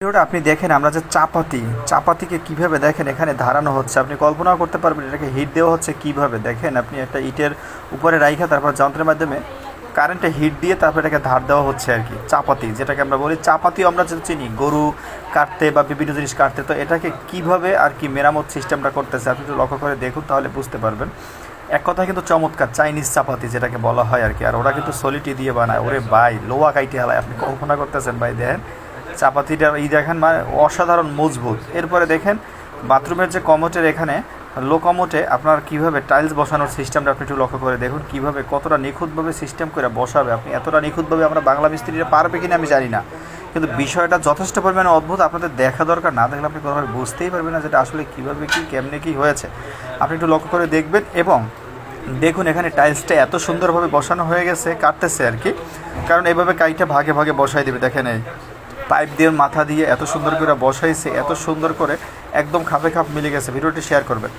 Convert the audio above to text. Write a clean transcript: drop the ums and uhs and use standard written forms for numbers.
ভিডিওটা আপনি দেখেন আমরা যে চাপাতিকে কিভাবে দেখেন এখানে ধারানো হচ্ছে, আপনি কল্পনাও করতে পারবেন এটাকে হিট দেওয়া হচ্ছে কিভাবে। দেখেন আপনি একটা ইটের উপরে রাইখা তারপর যন্ত্রের মাধ্যমে কারেন্টে হিট দিয়ে তারপর এটাকে ধার দেওয়া হচ্ছে আর কি। চাপাতি যেটাকে আমরা বলি, চাপাতিও আমরা যেটা চিনি গরু কাটতে বা বিভিন্ন জিনিস কাটতে, তো এটাকে কিভাবে আর কি মেরামত সিস্টেমটা করতেছে আপনি একটু লক্ষ্য করে দেখুন, তাহলে বুঝতে পারবেন। এক কথা কিন্তু চমৎকার চাইনিজ চাপাতি যেটাকে বলা হয় আর কি। আর ওরা কিন্তু সলিটি দিয়ে বানায়, ওরে ভাই লোহা কাইটে হালায়, আপনি কল্পনা করতেছেন ভাই। দেখেন চাপাতিটা দেখেন মানে অসাধারণ মজবুত। এরপরে দেখেন বাথরুমের যে কমোটের এখানে লো কমোটে আপনার কীভাবে টাইলস বসানোর সিস্টেমটা আপনি একটু লক্ষ্য করে দেখুন, কীভাবে কতটা নিখুঁতভাবে সিস্টেম করে বসাবে। আপনি এতটা নিখুঁতভাবে আমরা বাংলা মিস্ত্রিরা পারবে কিনা আমি জানি না, কিন্তু বিষয়টা যথেষ্ট পরিমাণে অদ্ভুত। আপনাদের দেখা দরকার, না দেখলে আপনি কোনোভাবে বুঝতেই পারবেন না যেটা আসলে কীভাবে কী কেমনে কী হয়েছে। আপনি একটু লক্ষ্য করে দেখবেন এবং দেখুন এখানে টাইলসটা এত সুন্দরভাবে বসানো হয়ে গেছে, কাটতেছে আর কি, কারণ এইভাবে কাইটা ভাগে ভাগে বসাই দেবে। দেখেন এই পাইপ দিয়ে মাথা দিয়ে এত সুন্দর করে বসাইছে, এত সুন্দর করে একদম খাপে খাপ মিলে গেছে। ভিডিওটি শেয়ার করবেন।